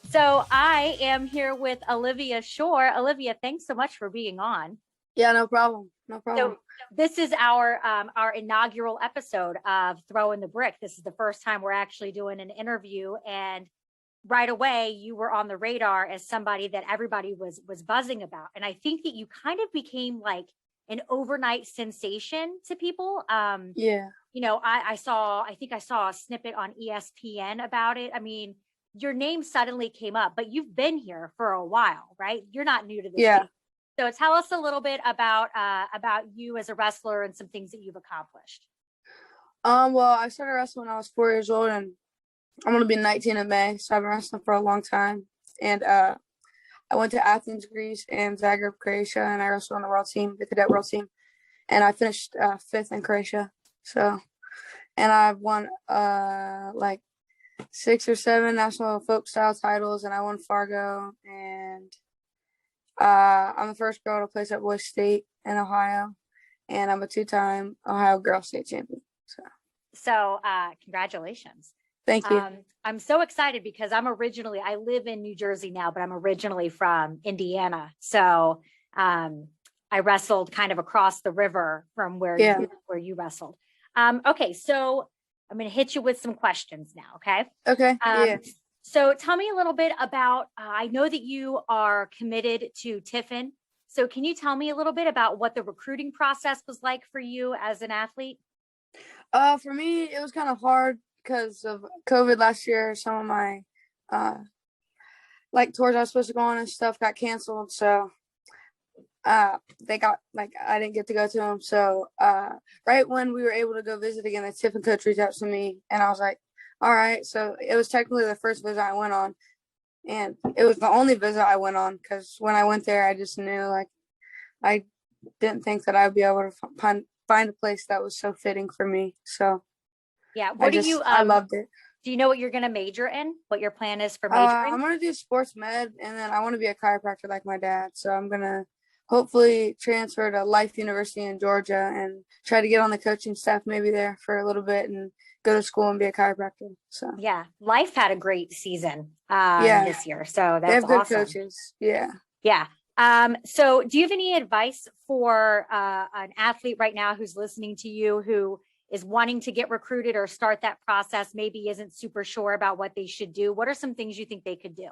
So I am here with Olivia Shore. Olivia, thanks so much for being on. Yeah, no problem. No problem. So this is our inaugural episode of Throwing the Brick. This is the first time we're actually doing an interview, and right away you were on the radar as somebody that everybody was buzzing about. And I think that you kind of became like an overnight sensation to people. Yeah. I think I saw a snippet on ESPN about it. I mean, your name suddenly came up, but you've been here for a while, right? You're not new to this Yeah. game. So tell us a little bit about you as a wrestler and some things that you've accomplished. Well, I started wrestling when I was 4 years old, and I'm gonna be 19 in May, so I've been wrestling for a long time. And I went to Athens, Greece, and Zagreb, Croatia, and I wrestled on the world team, the cadet world team, and I finished fifth in Croatia. So, and I've won like 6 or 7 national folk style titles, and I won Fargo, and I'm the first girl to place at Boise State in Ohio, and I'm a 2-time Ohio Girl State champion. So congratulations. Thank you. I'm so excited because I live in New Jersey now, but I'm originally from Indiana. So I wrestled kind of across the river from where you wrestled. Okay, so I'm going to hit you with some questions now. Okay. Okay. Yeah. So tell me a little bit about, I know that you are committed to Tiffin. So can you tell me a little bit about what the recruiting process was like for you as an athlete? For me, it was kind of hard because of COVID last year. Some of my like tours I was supposed to go on and stuff got canceled. So they got like I didn't get to go to them. So right when we were able to go visit again, the Tiffin coach reached out to me, and I was like, all right. So it was technically the first visit I went on, and it was the only visit I went on because when I went there, I just knew like I didn't think that I'd be able to find a place that was so fitting for me. So Yeah. I loved it. Do you know what you're going to major in? What your plan is for majoring? I'm gonna do sports med, and then I want to be a chiropractor like my dad. So I'm gonna hopefully transfer to Life University in Georgia and try to get on the coaching staff maybe there for a little bit and go to school and be a chiropractor. So yeah, Life had a great season yeah, this year. So they that's have good awesome. coaches. Yeah. Yeah. So do you have any advice for an athlete right now who's listening to you who is wanting to get recruited or start that process, maybe isn't super sure about what they should do? What are some things you think they could do?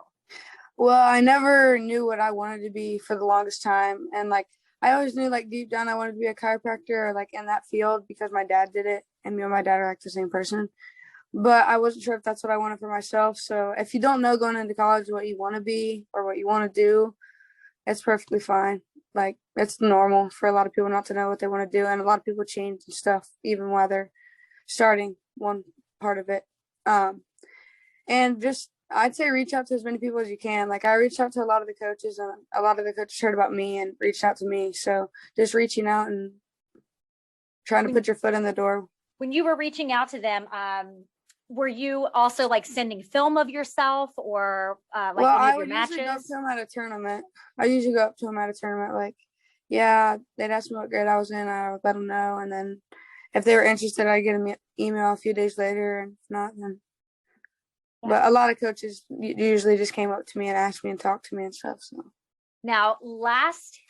Well, I never knew what I wanted to be for the longest time. And like, I always knew like deep down I wanted to be a chiropractor or like in that field because my dad did it and me and my dad are like the same person. But I wasn't sure if that's what I wanted for myself. So if you don't know going into college what you want to be or what you want to do, it's perfectly fine. Like, it's normal for a lot of people not to know what they want to do. And a lot of people change and stuff even while they're starting one part of it. And just I'd say reach out to as many people as you can. Like I reached out to a lot of the coaches, and a lot of the coaches heard about me and reached out to me. So just reaching out and trying to put your foot in the door. When you were reaching out to them, were you also like sending film of yourself or like any of your matches? Usually go up to them at a tournament. I usually go up to them at a tournament. Like, yeah, they'd ask me what grade I was in. I would let them know, and then if they were interested, I'd get an email a few days later, and if not, then. But a lot of coaches usually just came up to me and asked me and talked to me and stuff. So now, last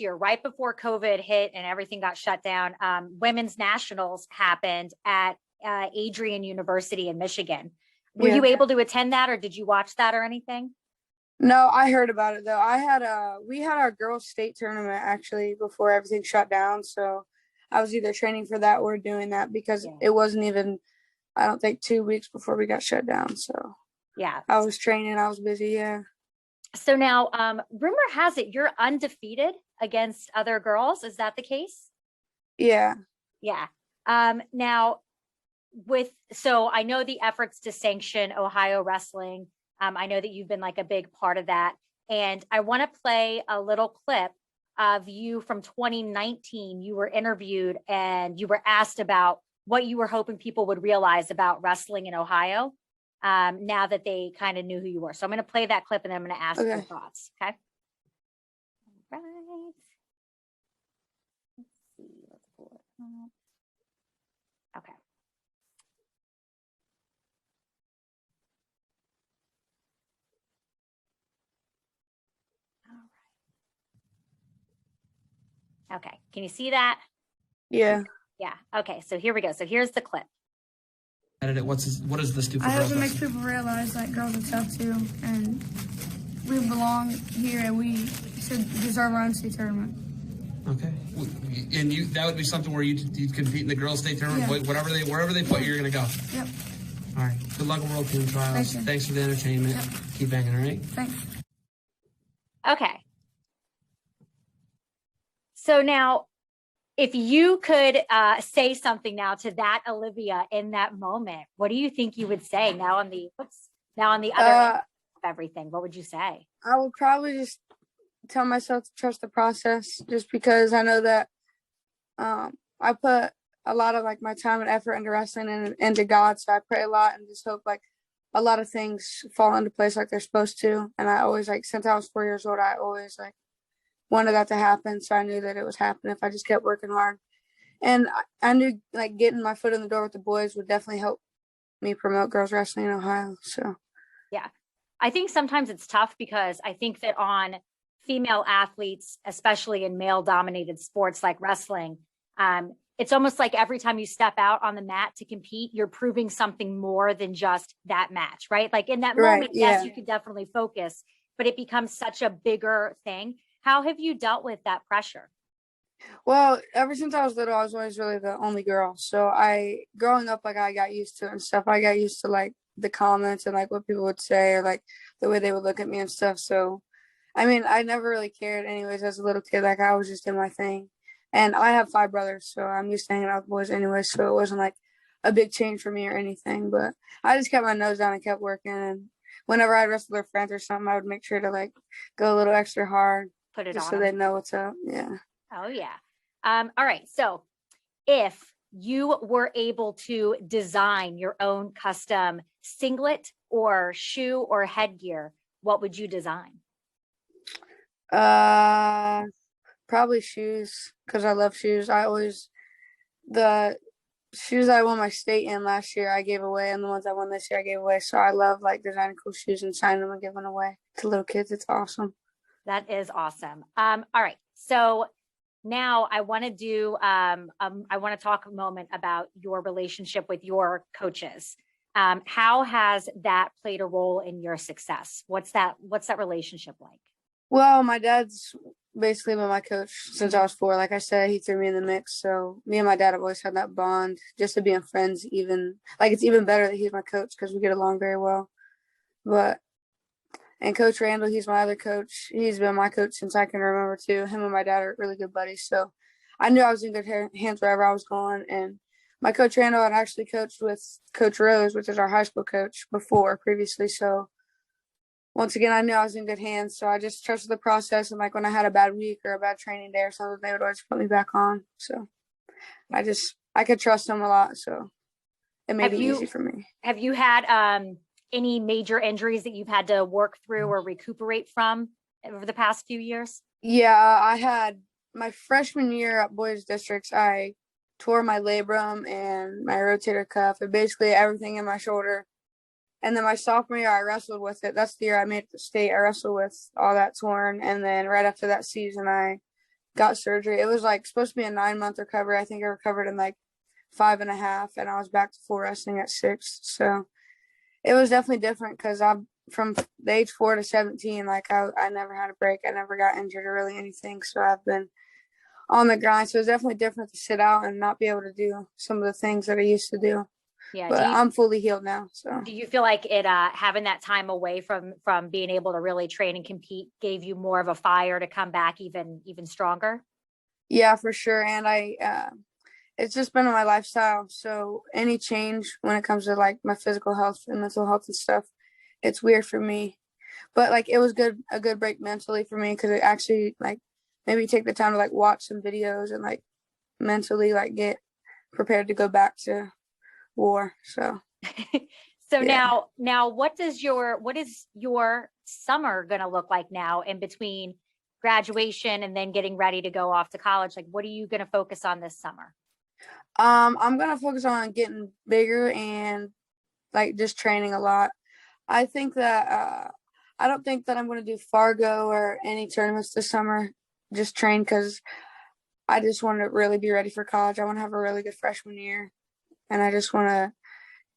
year, right before COVID hit and everything got shut down, women's nationals happened at Adrian University in Michigan. Were you able to attend that, or did you watch that or anything? No, I heard about it though. We had our girls' state tournament actually before everything shut down. So I was either training for that or doing that because it wasn't even, I don't think, 2 weeks before we got shut down. So yeah, I was training. I was busy. Yeah. So now, rumor has it you're undefeated against other girls. Is that the case? Yeah. Yeah. Now, so I know the efforts to sanction Ohio wrestling. I know that you've been like a big part of that, and I want to play a little clip of you from 2019. You were interviewed and you were asked about what you were hoping people would realize about wrestling in Ohio now that they kind of knew who you were. So I'm going to play that clip and then I'm going to ask your thoughts. Okay. All right. Let's see. Let's pull it up. Okay. Okay. Can you see that? Yeah. Yeah. Okay. So here we go. So here's the clip. What does this do for I hope girls it makes wrestling? people realize that girls are tough too, and we belong here, and we should deserve our own state tournament. Okay. And that would be something where you'd compete in the girls' state tournament, Yeah. wherever they put you, you're gonna go. Yep. All right. Good luck in World Team Trials. Thank you. Thanks for the entertainment. Yep. Keep banging, all right? Thanks. Okay. So now, if you could say something now to that Olivia in that moment, what do you think you would say now on the other end of everything? What would you say? I would probably just tell myself to trust the process, just because I know that I put a lot of like my time and effort into wrestling and into God. So I pray a lot and just hope like a lot of things fall into place like they're supposed to. And I always like, since I was 4 years old, I always like wanted that to happen. So I knew that it was happening if I just kept working hard. And I knew like getting my foot in the door with the boys would definitely help me promote girls wrestling in Ohio. So Yeah. I think sometimes it's tough because I think that on female athletes, especially in male dominated sports like wrestling, it's almost like every time you step out on the mat to compete, you're proving something more than just that match, right? Like in that Right, moment, yes, yeah. you could definitely focus, but it becomes such a bigger thing. How have you dealt with that pressure? Well, ever since I was little, I was always really the only girl. So growing up, like I got used to it and stuff. I got used to like the comments and like what people would say or like the way they would look at me and stuff. So, I mean, I never really cared anyways as a little kid. Like I was just in my thing. And I have 5 brothers, so I'm used to hanging out with boys anyway. So it wasn't like a big change for me or anything. But I just kept my nose down and kept working. And whenever I'd wrestle their friends or something, I would make sure to like go a little extra hard Put it just on so 'em. they know what's up. Yeah. Oh, yeah. All right. So if you were able to design your own custom singlet or shoe or headgear, what would you design? Probably shoes because I love shoes. The shoes I won my state in last year, I gave away, and the ones I won this year, I gave away. So I love like designing cool shoes and signing them and giving them away to little kids. It's awesome. That is awesome. All right. So now I want to talk a moment about your relationship with your coaches. How has that played a role in your success? What's that relationship like? Well, my dad's basically been my coach since I was 4. Like I said, he threw me in the mix. So me and my dad have always had that bond just to being friends. Even like it's even better that he's my coach because we get along very well. And Coach Randall, he's my other coach. He's been my coach since I can remember too. Him and my dad are really good buddies. So I knew I was in good hands wherever I was going. And my Coach Randall had actually coached with Coach Rose, which is our high school coach, previously. So once again, I knew I was in good hands. So I just trusted the process. And like when I had a bad week or a bad training day or something, they would always put me back on. So I could trust them a lot. So it made it easy for me. Have you had any major injuries that you've had to work through or recuperate from over the past few years? Yeah, I had my freshman year at boys districts. I tore my labrum and my rotator cuff and basically everything in my shoulder. And then my sophomore year, I wrestled with it. That's the year I made it to state. I wrestled with all that torn. And then right after that season, I got surgery. It was like supposed to be a 9-month recovery. I think I recovered in like 5.5, and I was back to full wrestling at 6. So it was definitely different because I'm from the age 4 to 17. Like I never had a break. I never got injured or really anything. So I've been on the grind. So it's definitely different to sit out and not be able to do some of the things that I used to do. Yeah. But I'm fully healed now. So do you feel like it having that time away from being able to really train and compete gave you more of a fire to come back even stronger? Yeah, for sure. And it's just been in my lifestyle. So any change when it comes to like my physical health and mental health and stuff, it's weird for me. But like it was a good break mentally for me because it actually like maybe take the time to like watch some videos and like mentally like get prepared to go back to war. So So yeah. now what is your summer going to look like now in between graduation and then getting ready to go off to college? Like what are you going to focus on this summer? I'm gonna focus on getting bigger and like just training a lot. I think that I don't think that I'm gonna do Fargo or any tournaments this summer. Just train because I just want to really be ready for college. I want to have a really good freshman year, and I just want to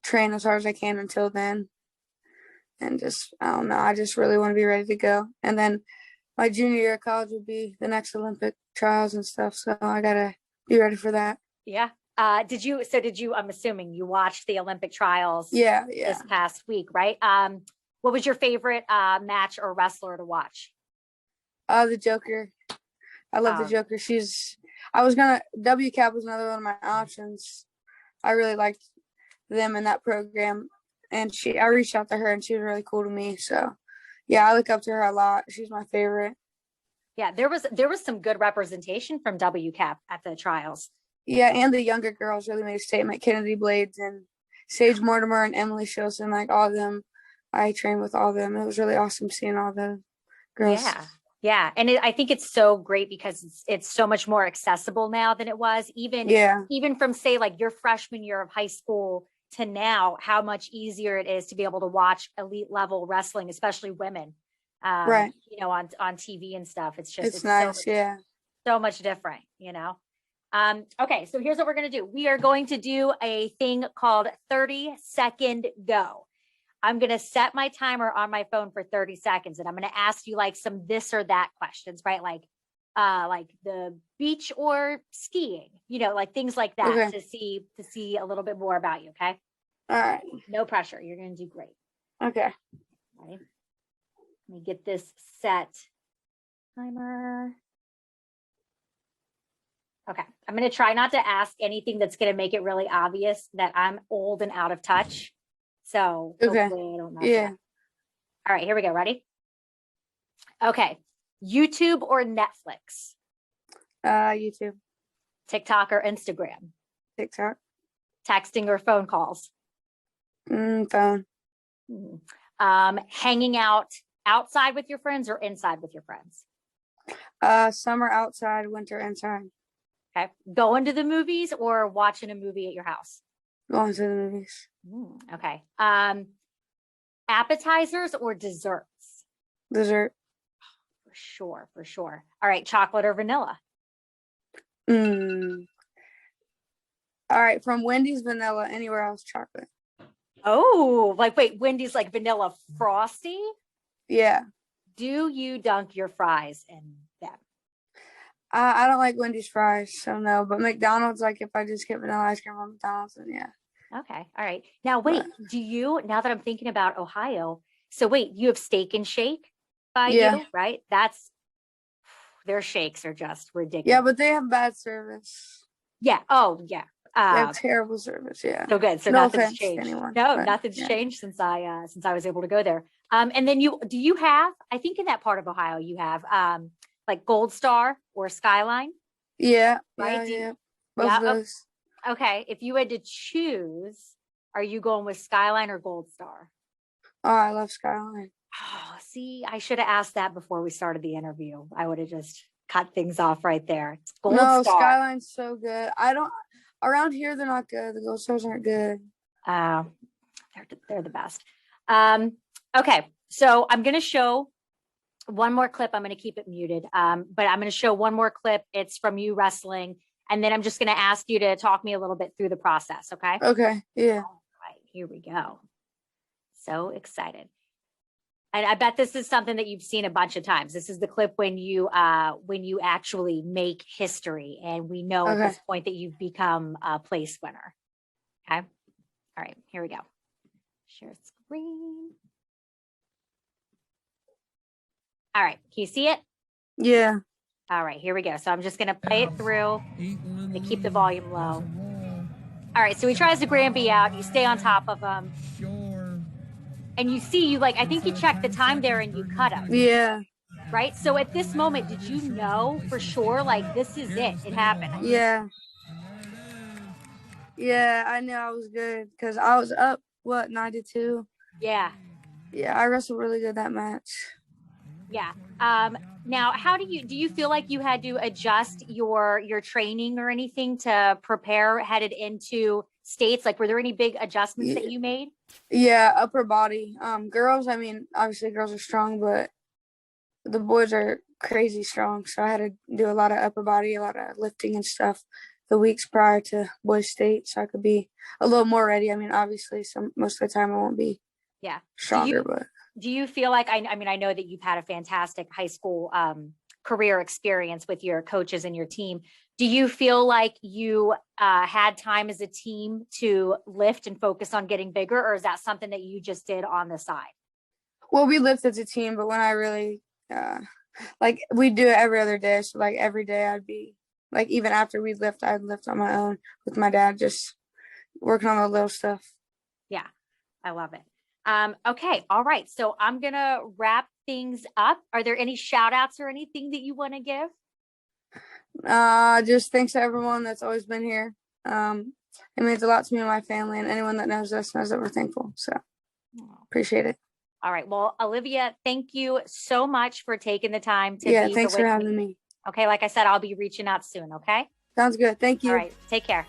train as hard as I can until then. And just, I don't know, I just really want to be ready to go. And then my junior year of college would be the next Olympic trials and stuff. So I got to be ready for that. Yeah. Did you, I'm assuming you watched the Olympic trials Yeah. this past week, right? What was your favorite match or wrestler to watch? The Joker. I love the Joker. WCAP was another one of my options. I really liked them in that program. And I reached out to her and she was really cool to me. So yeah, I look up to her a lot. She's my favorite. Yeah, there was some good representation from WCAP at the trials. Yeah, and the younger girls really made a statement. Kennedy Blades and Sage Mortimer and Emily Shilson, like all of them. I trained with all of them. It was really awesome seeing all the girls. Yeah. And I think it's so great because it's so much more accessible now than it was even from say like your freshman year of high school to now, how much easier it is to be able to watch elite level wrestling, especially women, right. On TV and stuff. It's nice. So much different, Okay, so here's what we're going to do. We are going to do a thing called 30-second go. I'm going to set my timer on my phone for 30 seconds and I'm going to ask you like some this or that questions, right? Like the beach or skiing, like things like that to see a little bit more about you. Okay. All right. No pressure. You're going to do great. Okay. Right. Let me get this set. Timer. Okay. I'm going to try not to ask anything that's going to make it really obvious that I'm old and out of touch. So hopefully I don't mess it up. All right, here we go. Ready? Okay. YouTube or Netflix? YouTube. TikTok or Instagram? TikTok. Texting or phone calls? Phone. Hanging out outside with your friends or inside with your friends? Summer outside, winter inside. Okay. Going to the movies or watching a movie at your house? Going to the movies. Okay. Appetizers or desserts? Dessert. For sure. All right, chocolate or vanilla? All right, from Wendy's vanilla, anywhere else chocolate. Oh, wait, Wendy's like vanilla frosty? Yeah. Do you dunk your fries in them? I don't like Wendy's fries, so no. But McDonald's, like if I just get vanilla ice cream from McDonald's, then yeah. Okay. All right. Now, wait, now that I'm thinking about Ohio, so wait, you have Steak and Shake by you, right? Their shakes are just ridiculous. Yeah, but they have bad service. Yeah. Oh, yeah. They have terrible service. Yeah. So good. So no nothing's changed. Nothing's changed since I was able to go there. And then do you have, I think in that part of Ohio, you have like Gold Star or Skyline? Yeah. Right? Yeah. Both of those. Okay. If you had to choose, are you going with Skyline or Gold Star? Oh, I love Skyline. Oh, see, I should have asked that before we started the interview. I would have just cut things off right there. It's Gold Star. Skyline's so good. Around here, they're not good. The Gold Stars aren't good. They're the best. Okay. So I'm going to show one more clip. I'm going to keep it muted. But I'm going to show one more clip. It's from you wrestling. And then I'm just going to ask you to talk me a little bit through the process. Okay. Okay. Yeah. All right. Here we go. So excited. And I bet this is something that you've seen a bunch of times. This is the clip when you actually make history. And we know at this point that you've become a place winner. Okay. All right. Here we go. Share screen. All right. Can you see it? Yeah. All right, here we go. So I'm just going to play it through to keep the volume low. All right, so he tries to Granby out. You stay on top of him. And you see, I think you checked the time there and you cut him. Yeah. Right? So at this moment, did you know for sure, this is it? It happened. Yeah. Yeah, I knew I was good because I was up, 92? Yeah. Yeah, I wrestled really good that match. Yeah. Now, how do you feel like you had to adjust your training or anything to prepare headed into states? Were there any big adjustments that you made? Yeah, upper body. Girls, obviously girls are strong, but the boys are crazy strong, so I had to do a lot of upper body, a lot of lifting and stuff the weeks prior to boys state, so I could be a little more ready. I mean, obviously, most of the time I won't be Yeah. stronger, but Do you feel like, I mean, I know that you've had a fantastic high school career experience with your coaches and your team. Do you feel like you had time as a team to lift and focus on getting bigger, or is that something that you just did on the side? well, we lift as a team, but when I really like we do it every other day. So like every day I'd be like, even after we lift, I'd lift on my own with my dad, just working on the little stuff. Yeah, I love it. Okay, all right. So I'm gonna wrap things up. Are there any shout outs or anything that you want to give? Just thanks to everyone that's always been here. It means a lot to me and my family, and anyone that knows us knows that we're thankful. So appreciate it. All right. Well, Olivia, thank you so much for taking the time to Yeah, be thanks here for with having me. Okay, like I said, I'll be reaching out soon. Okay. Sounds good. Thank you. All right. Take care.